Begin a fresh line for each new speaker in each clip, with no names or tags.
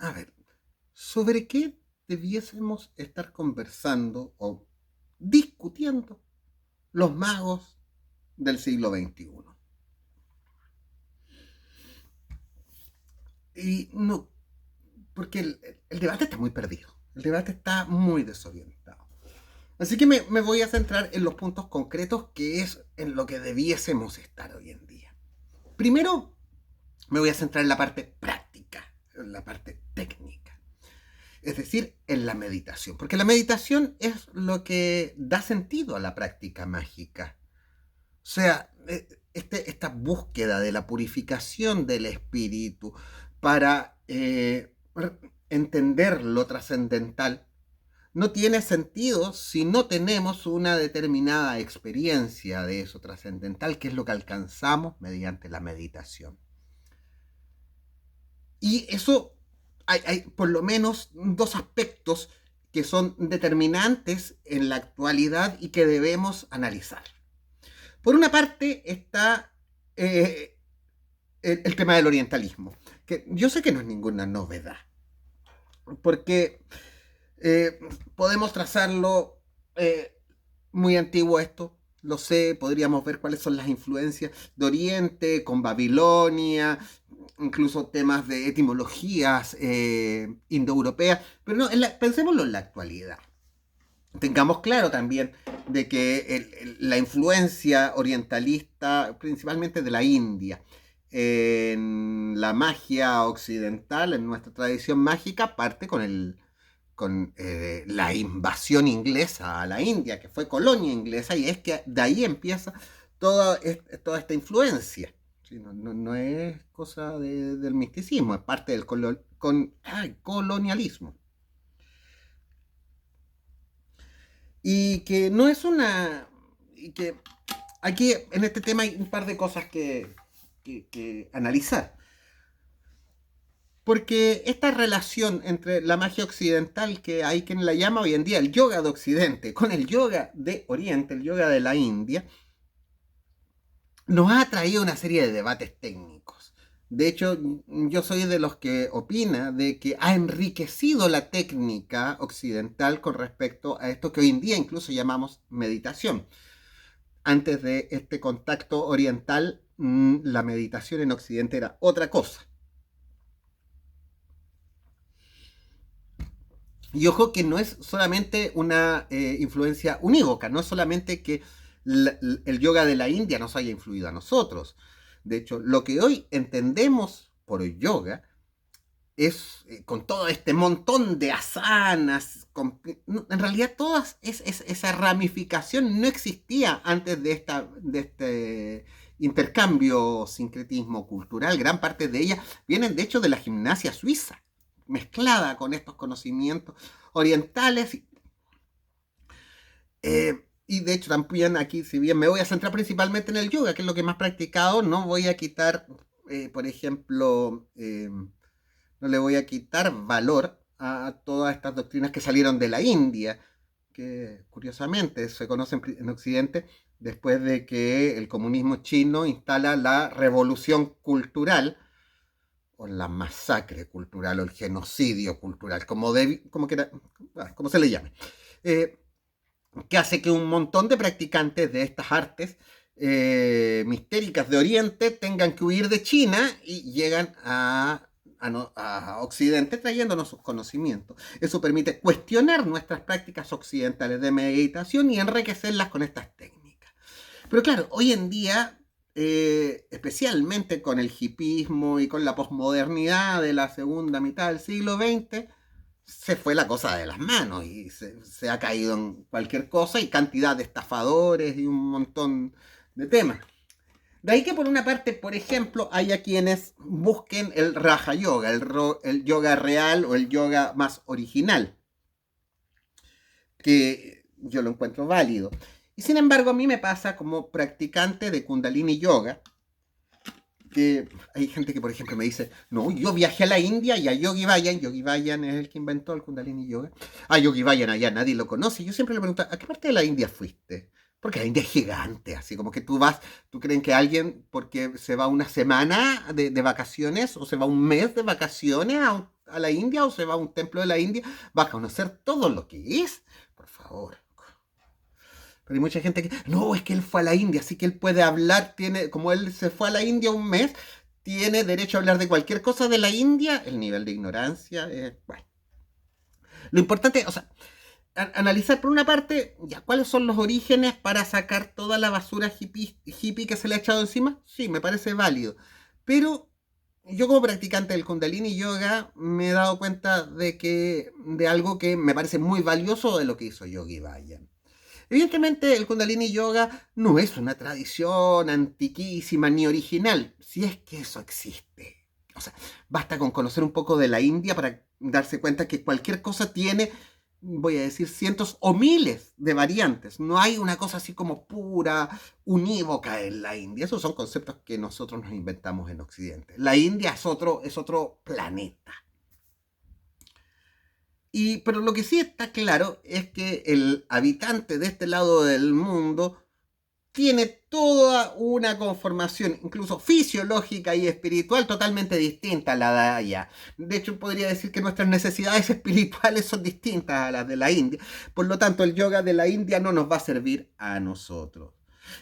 A ver, ¿sobre qué debiésemos estar conversando o discutiendo los magos del siglo XXI? Y no, porque el debate está muy perdido, el debate está muy desorientado. Así que me voy a centrar en los puntos concretos que es en lo que debiésemos estar hoy en día. Primero, me voy a centrar en la parte práctica, en la parte técnica. Es decir, en la meditación. Porque la meditación es lo que da sentido a la práctica mágica. O sea, esta búsqueda de la purificación del espíritu para entender lo trascendental no tiene sentido si no tenemos una determinada experiencia de eso trascendental, que es lo que alcanzamos mediante la meditación. Y eso hay por lo menos dos aspectos que son determinantes en la actualidad y que debemos analizar. Por una parte está el tema del orientalismo, que yo sé que no es ninguna novedad, porque eh, podemos trazarlo muy antiguo esto, lo sé, podríamos ver cuáles son las influencias de Oriente con Babilonia, incluso temas de etimologías indoeuropeas, pero no, pensémoslo en la actualidad. Tengamos claro también de que la influencia orientalista, principalmente de la India, en la magia occidental, en nuestra tradición mágica, parte con la invasión inglesa a la India, que fue colonia inglesa, y es que de ahí empieza toda esta influencia. Sí, no es cosa del misticismo, es parte del colonialismo. Y que no es una... Y que aquí en este tema hay un par de cosas que analizar. Porque esta relación entre la magia occidental, que hay quien la llama hoy en día el yoga de Occidente, con el yoga de Oriente, el yoga de la India, nos ha traído una serie de debates técnicos. De hecho, yo soy de los que opina de que ha enriquecido la técnica occidental con respecto a esto que hoy en día incluso llamamos meditación. Antes de este contacto oriental, la meditación en Occidente era otra cosa. Y ojo que no es solamente una influencia unívoca, no es solamente que el yoga de la India nos haya influido a nosotros. De hecho, lo que hoy entendemos por yoga es con todo este montón de asanas, en realidad esa ramificación no existía antes de este intercambio, sincretismo cultural. Gran parte de ella vienen de hecho de la gimnasia suiza, mezclada con estos conocimientos orientales. Y de hecho también aquí, si bien me voy a centrar principalmente en el yoga, que es lo que más practicado, no voy a quitar, por ejemplo, no le voy a quitar valor a todas estas doctrinas que salieron de la India, que curiosamente se conocen en Occidente después de que el comunismo chino instala la revolución cultural, o la masacre cultural, o el genocidio cultural, como se le llame, eh, que hace que un montón de practicantes de estas artes mistéricas de Oriente tengan que huir de China y llegan a Occidente trayéndonos sus conocimientos. Eso permite cuestionar nuestras prácticas occidentales de meditación y enriquecerlas con estas técnicas. Pero claro, hoy en día, especialmente con el hipismo y con la posmodernidad de la segunda mitad del siglo XX, se fue la cosa de las manos y se ha caído en cualquier cosa y cantidad de estafadores y un montón de temas. De ahí que por una parte, por ejemplo, haya quienes busquen el Raja Yoga, el yoga real o el yoga más original, que yo lo encuentro válido. Y sin embargo, a mí me pasa como practicante de Kundalini Yoga, que hay gente que, por ejemplo, me dice, no, yo viajé a la India y a Yogi Bayan es el que inventó el Kundalini Yoga. A Yogi Bayan allá nadie lo conoce. Yo siempre le pregunto, ¿a qué parte de la India fuiste? Porque la India es gigante, así como que tú creen que alguien, porque se va una semana de vacaciones o se va un mes de vacaciones a la India o se va a un templo de la India, va a conocer todo lo que es. Por favor. Pero hay mucha gente que, no, es que él fue a la India, así que él puede hablar, como él se fue a la India un mes, tiene derecho a hablar de cualquier cosa de la India. El nivel de ignorancia es, bueno. Lo importante, o sea, analizar por una parte, ya, ¿cuáles son los orígenes para sacar toda la basura hippie que se le ha echado encima? Sí, me parece válido. Pero yo como practicante del Kundalini Yoga me he dado cuenta de algo que me parece muy valioso de lo que hizo Yogi Bayan. Evidentemente el Kundalini Yoga no es una tradición antiquísima ni original, si es que eso existe. O sea, basta con conocer un poco de la India para darse cuenta que cualquier cosa tiene, voy a decir, cientos o miles de variantes. No hay una cosa así como pura, unívoca en la India. Esos son conceptos que nosotros nos inventamos en Occidente. La India es otro planeta. Pero lo que sí está claro es que el habitante de este lado del mundo tiene toda una conformación, incluso fisiológica y espiritual, totalmente distinta a la de allá. De hecho, podría decir que nuestras necesidades espirituales son distintas a las de la India. Por lo tanto, el yoga de la India no nos va a servir a nosotros.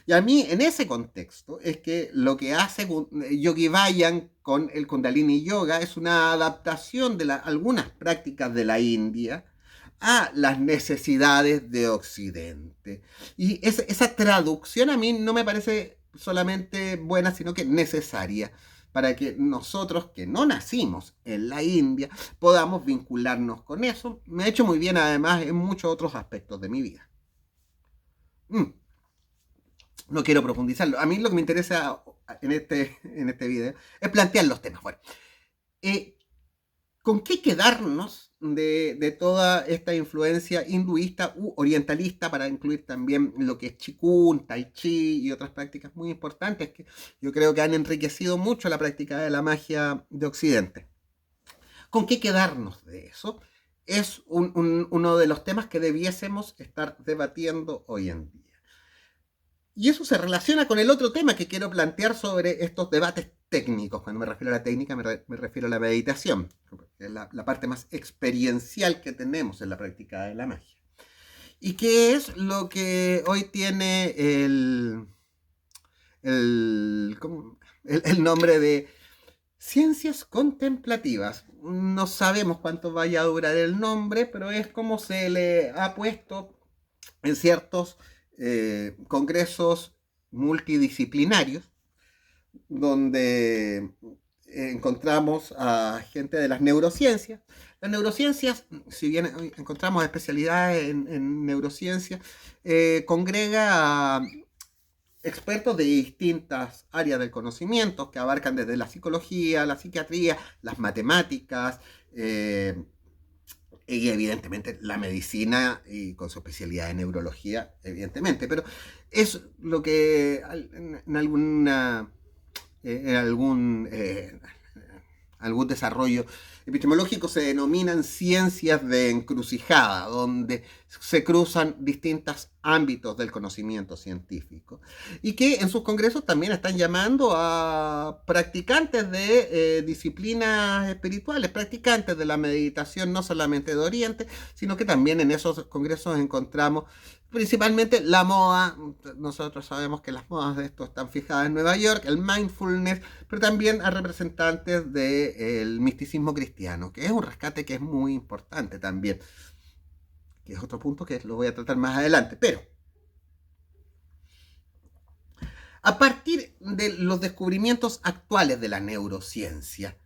Y a mí, en ese contexto, es que lo que hace Yogi Bayan con el Kundalini Yoga es una adaptación de algunas prácticas de la India a las necesidades de Occidente. Y esa traducción a mí no me parece solamente buena, sino que necesaria para que nosotros que no nacimos en la India podamos vincularnos con eso. Me ha hecho muy bien además en muchos otros aspectos de mi vida. No quiero profundizarlo. A mí lo que me interesa en este video es plantear los temas. Bueno, ¿con qué quedarnos de toda esta influencia hinduista u orientalista, para incluir también lo que es Qigong, Tai Chi y otras prácticas muy importantes que yo creo que han enriquecido mucho la práctica de la magia de Occidente? ¿Con qué quedarnos de eso? Es uno de los temas que debiésemos estar debatiendo hoy en día. Y eso se relaciona con el otro tema que quiero plantear sobre estos debates técnicos. Cuando me refiero a la técnica, me refiero a la meditación, que es la parte más experiencial que tenemos en la práctica de la magia. ¿Y qué es lo que hoy tiene el nombre de ciencias contemplativas? No sabemos cuánto vaya a durar el nombre, pero es como se le ha puesto en ciertos congresos multidisciplinarios, donde encontramos a gente de las neurociencias. Las neurociencias, si bien encontramos especialidades en neurociencias, congrega a expertos de distintas áreas del conocimiento que abarcan desde la psicología, la psiquiatría, las matemáticas, y evidentemente la medicina y con su especialidad en neurología, evidentemente, pero es lo que en algún desarrollo epistemológico se denominan ciencias de encrucijada, donde se cruzan distintos ámbitos del conocimiento científico y que en sus congresos también están llamando a practicantes de disciplinas espirituales, practicantes de la meditación no solamente de Oriente, sino que también en esos congresos encontramos principalmente la moda. Nosotros sabemos que las modas de esto están fijadas en Nueva York, el mindfulness, pero también a representantes del misticismo cristiano, que es un rescate que es muy importante también, que es otro punto que lo voy a tratar más adelante. Pero a partir de los descubrimientos actuales de la neurociencia,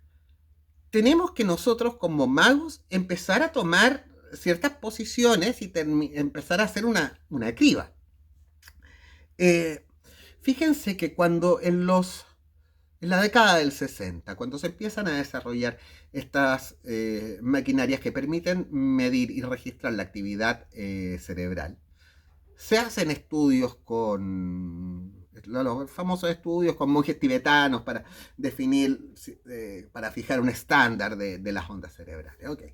tenemos que nosotros como magos empezar a tomar ciertas posiciones y empezar a hacer una criba. Fíjense que cuando en la década del 60, cuando se empiezan a desarrollar estas maquinarias que permiten medir y registrar la actividad cerebral, se hacen estudios los famosos estudios con monjes tibetanos para definir, para fijar un estándar de las ondas cerebrales. Okay.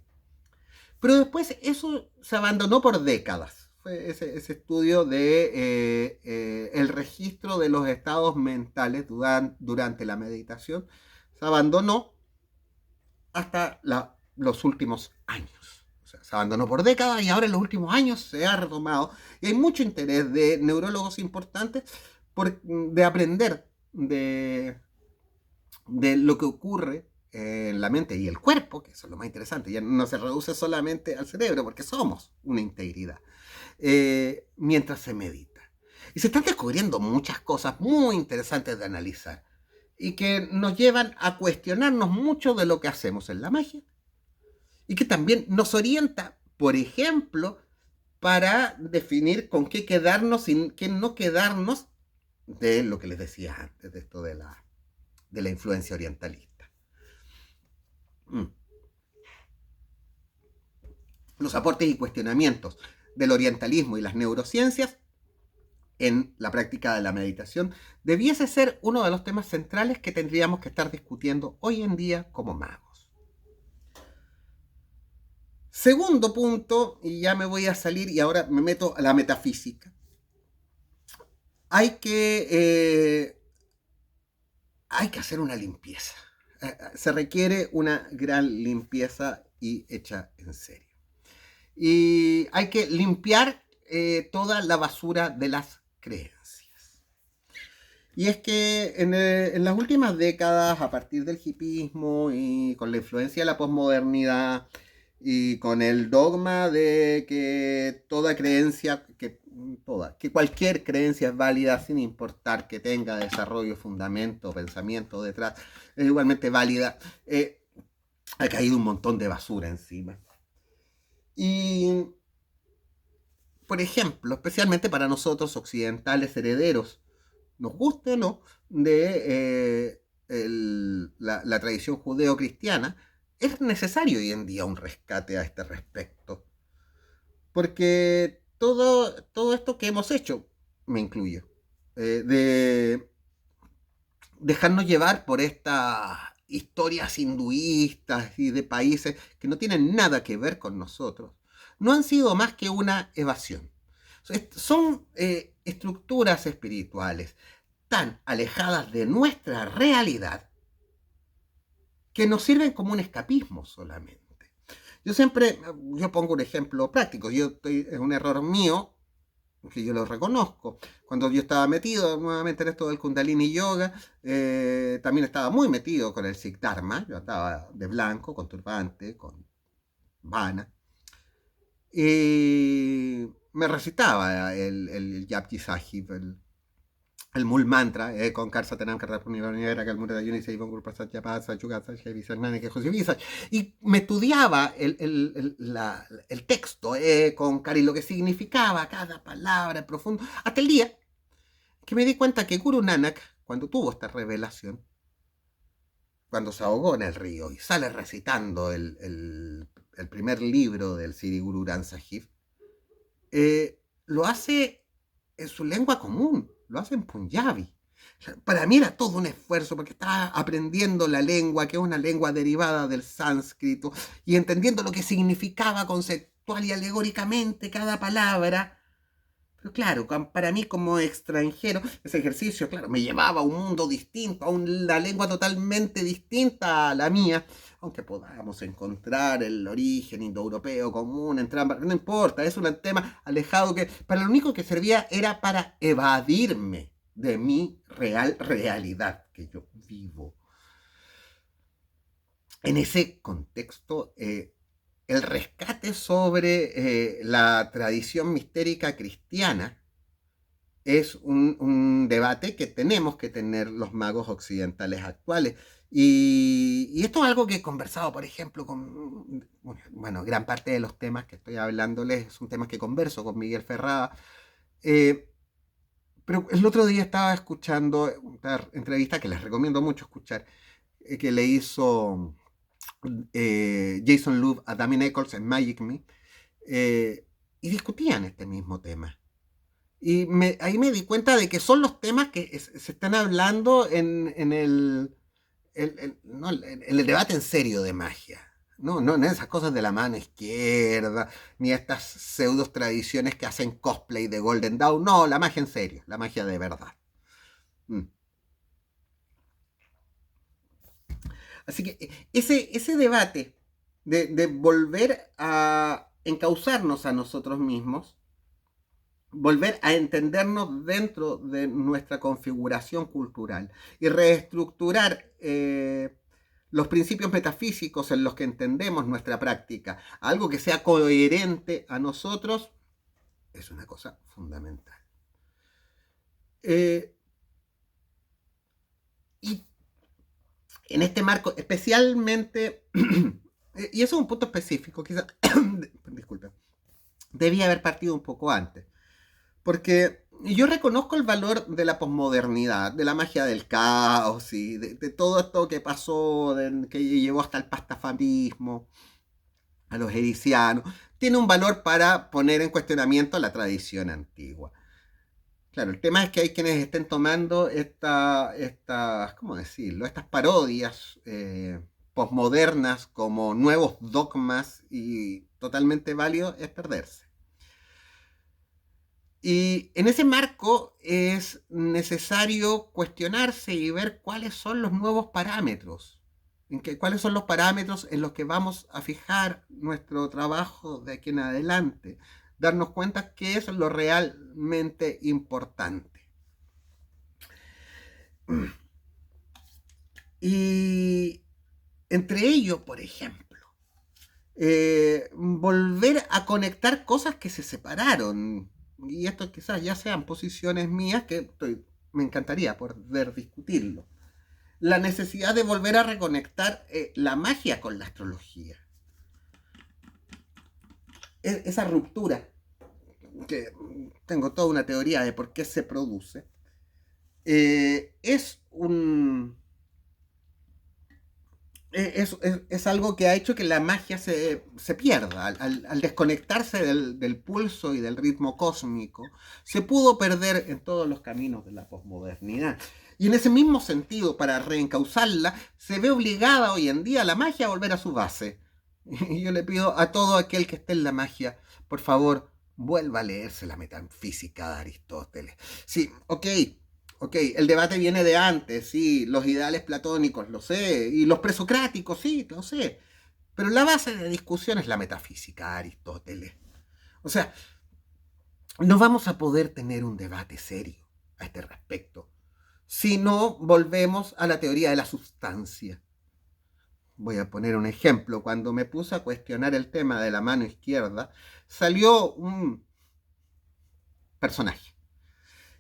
Pero después eso se abandonó por décadas. Fue ese estudio de el registro de los estados mentales durante la meditación se abandonó hasta la los últimos años. O sea, se abandonó por décadas y ahora en los últimos años se ha retomado. Y hay mucho interés de neurólogos importantes de aprender de lo que ocurre en la mente y el cuerpo, que eso es lo más interesante. Ya no se reduce solamente al cerebro, porque somos una integridad, mientras se medita. Y se están descubriendo muchas cosas muy interesantes de analizar y que nos llevan a cuestionarnos mucho de lo que hacemos en la magia y que también nos orienta, por ejemplo, para definir con qué quedarnos y qué no quedarnos de lo que les decía antes, de esto de la influencia orientalista. Los aportes y cuestionamientos del orientalismo y las neurociencias en la práctica de la meditación debiese ser uno de los temas centrales que tendríamos que estar discutiendo hoy en día como magos. Segundo punto, y ya me voy a salir y ahora me meto a la metafísica. Hay que hacer una limpieza. Se requiere una gran limpieza y hecha en serio. Y hay que limpiar toda la basura de las creencias. Y es que en las últimas décadas, a partir del hipismo y con la influencia de la posmodernidad y con el dogma de que toda creencia, que cualquier creencia es válida sin importar que tenga desarrollo, fundamento, pensamiento detrás, es igualmente válida, ha caído un montón de basura encima. Y, por ejemplo, especialmente para nosotros occidentales herederos, nos guste o no, de la tradición judeo-cristiana, es necesario hoy en día un rescate a este respecto. Porque todo esto que hemos hecho, me incluyo, de dejarnos llevar por estas historias hinduistas y de países que no tienen nada que ver con nosotros, no han sido más que una evasión. Son estructuras espirituales tan alejadas de nuestra realidad que nos sirven como un escapismo solamente. Yo pongo un ejemplo práctico, es un error mío, que yo lo reconozco. Cuando yo estaba metido nuevamente en esto del Kundalini Yoga, también estaba muy metido con el Sikh Dharma. Yo estaba de blanco, con turbante, con vana. Y me recitaba el Japji Sahib, el Mul Mantra, con Karsa Tenam Karta Punivaniera, Kalmura Yuni Seivon Gurpasat Yapasa, Chugasa, Shevisernane, que Josivisa. Y me estudiaba el texto con cari lo que significaba cada palabra profundo, hasta el día que me di cuenta que Guru Nanak, cuando tuvo esta revelación, cuando se ahogó en el río y sale recitando el primer libro del Sri Guru Granth Sahib, lo hace en su lengua común, lo hace en Punjabi. Para mí era todo un esfuerzo porque estaba aprendiendo la lengua, que es una lengua derivada del sánscrito, y entendiendo lo que significaba conceptual y alegóricamente cada palabra. Pero claro, para mí como extranjero, ese ejercicio, claro, me llevaba a un mundo distinto, a una lengua totalmente distinta a la mía, aunque podamos encontrar el origen indoeuropeo común entre ambas, no importa, es un tema alejado que para lo único que servía era para evadirme de mi realidad que yo vivo. En ese contexto, el rescate sobre la tradición mistérica cristiana es un debate que tenemos que tener los magos occidentales actuales. Y esto es algo que he conversado, por ejemplo, bueno, gran parte de los temas que estoy hablándoles son temas que converso con Miguel Ferrada. Pero el otro día estaba escuchando una entrevista que les recomiendo mucho escuchar, que le hizo Jason Louv a Damien Eccles en Magic Me, y discutían este mismo tema. Y ahí me di cuenta de que son los temas que se están hablando en el debate en serio de magia. No en esas cosas de la mano izquierda, ni estas pseudos tradiciones que hacen cosplay de Golden Dawn. No, la magia en serio, la magia de verdad. Así que ese debate de volver a encauzarnos a nosotros mismos, volver a entendernos dentro de nuestra configuración cultural y reestructurar los principios metafísicos en los que entendemos nuestra práctica, algo que sea coherente a nosotros, es una cosa fundamental. Eh, y en este marco, especialmente, y eso es un punto específico, quizás, disculpe, debía haber partido un poco antes. Porque yo reconozco el valor de la posmodernidad, de la magia del caos y de todo esto que pasó, que llevó hasta el pastafarianismo, a los hericianos. Tiene un valor para poner en cuestionamiento la tradición antigua. Claro, el tema es que hay quienes estén tomando ¿cómo decirlo? Estas parodias posmodernas como nuevos dogmas y totalmente válido es perderse. Y en ese marco es necesario cuestionarse y ver cuáles son los nuevos parámetros, cuáles son los parámetros en los que vamos a fijar nuestro trabajo de aquí en adelante, darnos cuenta qué es lo realmente importante. Y entre ellos, por ejemplo, volver a conectar cosas que se separaron. Y esto quizás ya sean posiciones mías que me encantaría poder discutirlo. La necesidad de volver a reconectar la magia con la astrología. Esa ruptura, que tengo toda una teoría de por qué se produce, es un... Es algo que ha hecho que la magia se pierda. Al desconectarse del pulso y del ritmo cósmico, se pudo perder en todos los caminos de la posmodernidad. Y en ese mismo sentido, para reencauzarla, se ve obligada hoy en día la magia a volver a su base. Y yo le pido a todo aquel que esté en la magia, por favor, vuelva a leerse la metafísica de Aristóteles. Sí, ok, el debate viene de antes, sí, los ideales platónicos, lo sé, y los presocráticos, sí, lo sé, pero la base de discusión es la metafísica de Aristóteles. O sea, no vamos a poder tener un debate serio a este respecto si no volvemos a la teoría de la sustancia. Voy a poner un ejemplo. Cuando me puse a cuestionar el tema de la mano izquierda, salió un personaje.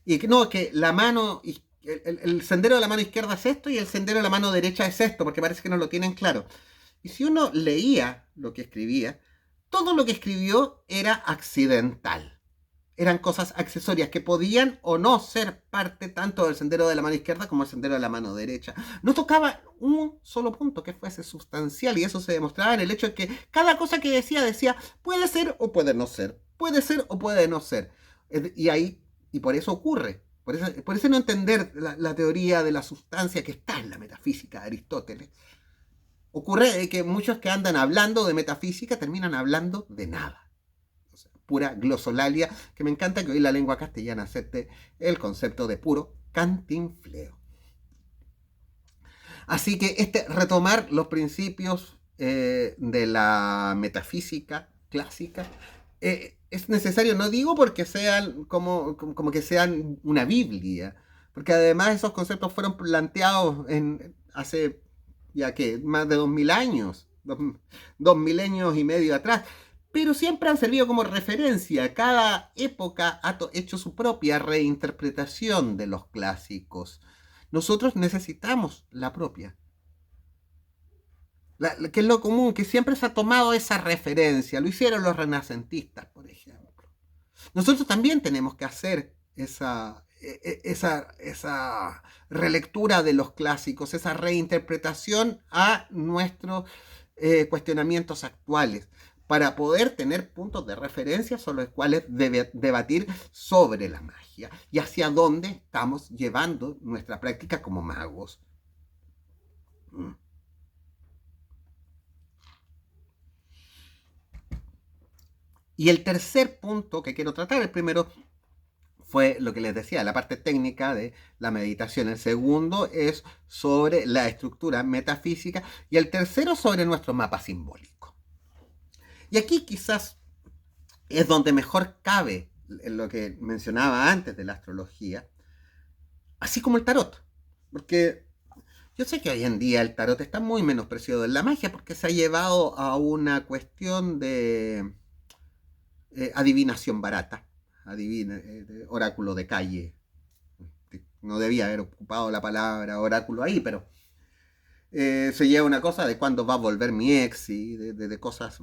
Y que la mano, el sendero de la mano izquierda es esto y el sendero de la mano derecha es esto, porque parece que no lo tienen claro. Y si uno leía lo que escribía, todo lo que escribió era accidental. Eran cosas accesorias que podían o no ser parte tanto del sendero de la mano izquierda como el sendero de la mano derecha. No tocaba un solo punto que fuese sustancial y eso se demostraba en el hecho de que cada cosa que decía puede ser o puede no ser, puede ser o puede no ser. Y por eso ocurre. Por eso no entender la teoría de la sustancia que está en la metafísica de Aristóteles. Ocurre que muchos que andan hablando de metafísica terminan hablando de nada. Pura glosolalia, que me encanta que hoy la lengua castellana acepte el concepto de puro cantinfleo. Así que retomar los principios de la metafísica clásica es necesario, no digo porque sean como que sean una Biblia, porque además esos conceptos fueron planteados hace ya que más de 2000 años, dos milenios y medio atrás, pero siempre han servido como referencia. Cada época ha hecho su propia reinterpretación de los clásicos. Nosotros necesitamos la propia. Que es lo común, que siempre se ha tomado esa referencia. Lo hicieron los renacentistas, por ejemplo. Nosotros también tenemos que hacer esa relectura de los clásicos, esa reinterpretación a nuestros cuestionamientos actuales, para poder tener puntos de referencia sobre los cuales debatir sobre la magia y hacia dónde estamos llevando nuestra práctica como magos. Y el tercer punto que quiero tratar, el primero fue lo que les decía, la parte técnica de la meditación. El segundo es sobre la estructura metafísica y el tercero sobre nuestro mapa simbólico. Y aquí quizás es donde mejor cabe en lo que mencionaba antes de la astrología, así como el tarot. Porque yo sé que hoy en día el tarot está muy menospreciado en la magia porque se ha llevado a una cuestión de adivinación barata, oráculo de calle. No debía haber ocupado la palabra oráculo ahí, pero se lleva una cosa de cuándo va a volver mi ex y de cosas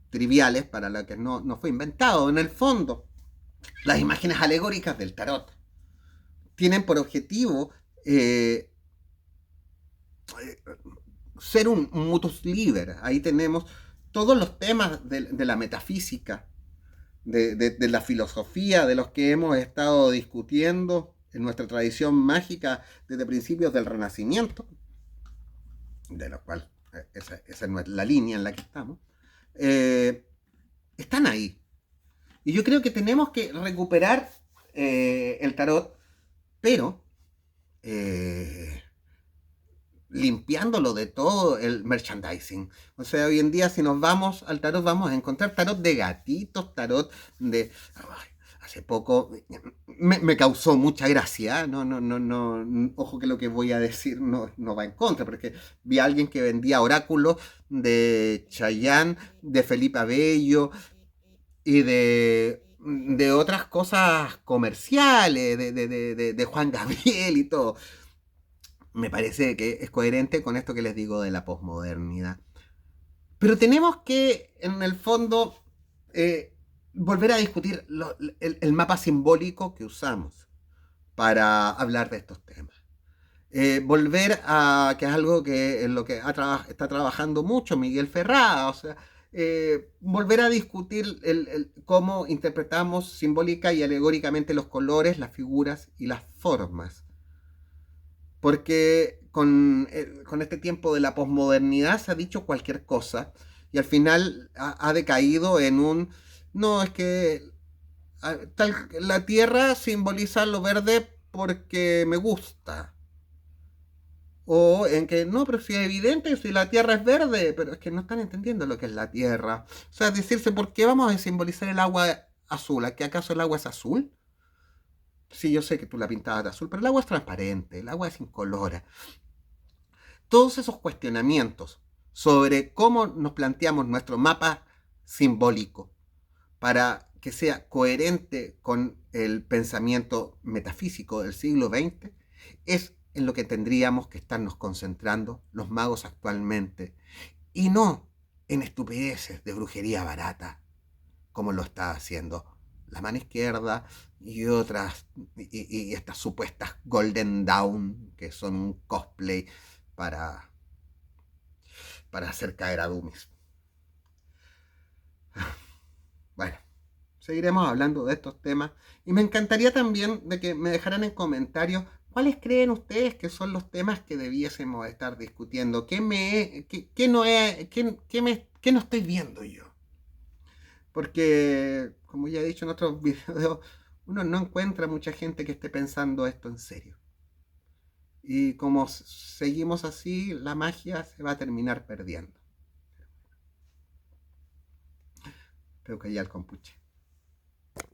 triviales para las que no fue inventado. En el fondo, las imágenes alegóricas del tarot tienen por objetivo ser un mutus liber. Ahí tenemos todos los temas de la metafísica, de la filosofía, de los que hemos estado discutiendo en nuestra tradición mágica desde principios del Renacimiento, de lo cual esa no es la línea en la que estamos, están ahí. Y yo creo que tenemos que recuperar el tarot, pero limpiándolo de todo el merchandising. O sea, hoy en día si nos vamos al tarot vamos a encontrar tarot de gatitos, tarot de... Ay, hace poco me causó mucha gracia, no, ojo que lo que voy a decir no va en contra, porque vi a alguien que vendía oráculos de Chayanne, de Felipe Abello y de otras cosas comerciales, de Juan Gabriel y todo. Me parece que es coherente con esto que les digo de la posmodernidad. Pero tenemos que, en el fondo, volver a discutir el mapa simbólico que usamos para hablar de estos temas. Volver a, que es algo que en lo que está trabajando mucho Miguel Ferrada, o sea, volver a discutir cómo interpretamos simbólica y alegóricamente los colores, las figuras y las formas. Porque con este tiempo de la posmodernidad se ha dicho cualquier cosa y al final ha decaído en un... No, es que la tierra simboliza lo verde porque me gusta. O en que no, pero si es evidente, si la tierra es verde, pero es que no están entendiendo lo que es la tierra. O sea, decirse, ¿por qué vamos a simbolizar el agua azul? ¿A qué acaso el agua es azul? Sí, yo sé que tú la pintabas de azul, pero el agua es transparente, el agua es incolora. Todos esos cuestionamientos sobre cómo nos planteamos nuestro mapa simbólico para que sea coherente con el pensamiento metafísico del siglo XX es en lo que tendríamos que estarnos concentrando los magos actualmente y no en estupideces de brujería barata como lo está haciendo la mano izquierda y otras y estas supuestas Golden Dawn que son un cosplay para, para hacer caer a Dummies. Bueno, seguiremos hablando de estos temas y me encantaría también de que me dejaran en comentarios cuáles creen ustedes que son los temas que debiésemos estar discutiendo, qué no estoy viendo yo. Porque, como ya he dicho en otros videos, uno no encuentra mucha gente que esté pensando esto en serio. Y como seguimos así, la magia se va a terminar perdiendo. Creo que ya el compuche.